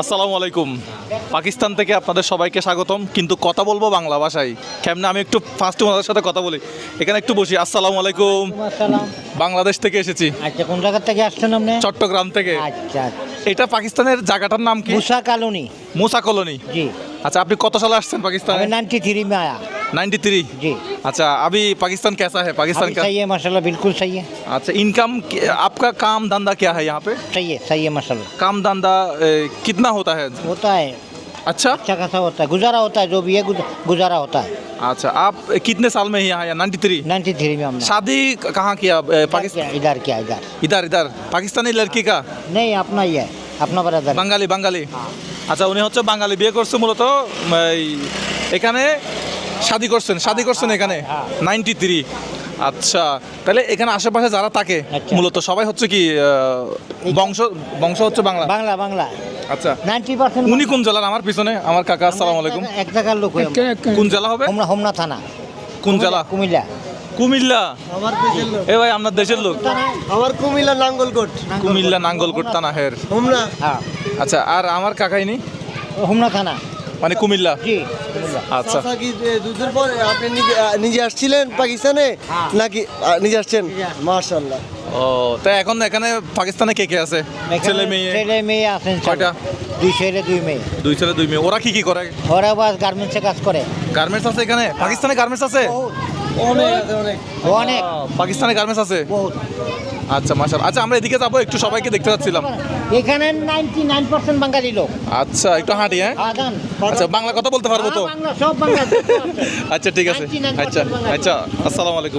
আসসালামু আলাইকুম। পাকিস্তান থেকে আপনাদের সবাইকে স্বাগতম, কিন্তু কথা বলবো বাংলা ভাষায়। কেমনে আমি একটু ফার্স্টে ওনাদের সাথে কথা বলি, এখানে একটু বসি। আসসালামু আলাইকুম। আসসালাম। বাংলাদেশ থেকে এসেছি, আচ্ছা, কোন জায়গা থেকে আসছেন আপনি? চট্টগ্রাম থেকে। আচ্ছা, এটা পাকিস্তানের জায়গাটার নাম কি? মুসা কলোনি। মুসা কলোনি। জি। अच्छा, আপনি কত সালে আসছেন পাকিস্তানে? मैं 93 में आया। 93। जी। अच्छा, अभी पाकिस्तान कैसा है? पाकिस्तान अभी का सही है माशाल्लाह, बिल्कुल सही है। अच्छा, इनकम आपका काम धंधा क्या है यहाँ पे? सही है माशाल्लाह। काम धंधा कितना होता है? होता है, अच्छा अच्छा खासा होता है, गुजारा होता है, जो भी है गुजारा होता है। अच्छा, आप कितने साल में यहाँ आया? 93। 93 में हमने शादी कहाँ किया? पाकिस्तान। इधर किया इधर। इधर पाकिस्तानी लड़की का? नहीं, अपना ही है, अपना ब्रदर। বাঙালি বাঙালি। আচ্ছা, উনি হচ্ছে বাঙালি, বিয়ে করছে মূলত এই এখানে শাদি করছেন এখানে। 93। আচ্ছা, তাহলে এখানে আশেপাশে যারা থাকে আচ্ছা। মূলত সবাই হচ্ছে কি বংশ হচ্ছে বাংলা? বাংলা বাংলা আচ্ছা, 90%। উনি কোন জেলার? আমার পিছনে আমার কাকা। আসসালামু আলাইকুম। এক জায়গার লোক হই আমরা। কোন জেলা হবে? হোমনা থানা। কোন জেলা? কুমিল্লা। কুমিল্লা। আমার দেশের লোক। এ ভাই, আপনার দেশের লোক? আমার কুমিল্লা নাঙ্গলকোট। কুমিল্লা নাঙ্গলকোট থানা হের। হোমনা। হ্যাঁ, আচ্ছা, আর আমার কাকাইনি হোমনা থানা। মানে কুমিল্লা। জি, কুমিল্লা। আচ্ছা, চাচা কি দুধের পর আপনি নিজে আসছিলেন পাকিস্তানে হ্যাঁ। নাকি নিজে আসছেন? নিজে আসছি। মাশাআল্লাহ। ও তাই এখন এখানে পাকিস্তানে কে কে আছে? ছেলে মেয়ে? ছেলে মেয়ে আছেন সব। কয়টা? 2 ছেলে 2 মেয়ে। 2 ছেলে 2 মেয়ে। ওরা কি করে? ওরা বাস গার্মেন্টসে কাজ করে। গার্মেন্টস আছে এখানে? পাকিস্তানে গার্মেন্টস আছে? অনেক আছে অনেক। অনেক পাকিস্তানে গার্মেন্টস আছে? বহুত। আচ্ছা, মাশাআল্লাহ। আচ্ছা, আমরা এদিকে যাবো, একটু সবাইকে দেখতে যাচ্ছিলাম। এখানে 99% বাঙালি লোক। আচ্ছা, একটু হাঁটি। হ্যাঁ, আদান। আচ্ছা, বাংলা কথা বলতে পারবো তো? বাংলা, সব বাংলা। আচ্ছা, ঠিক আছে। 99% আচ্ছা বাঙালি। আচ্ছা, আসসালামু আলাইকুম।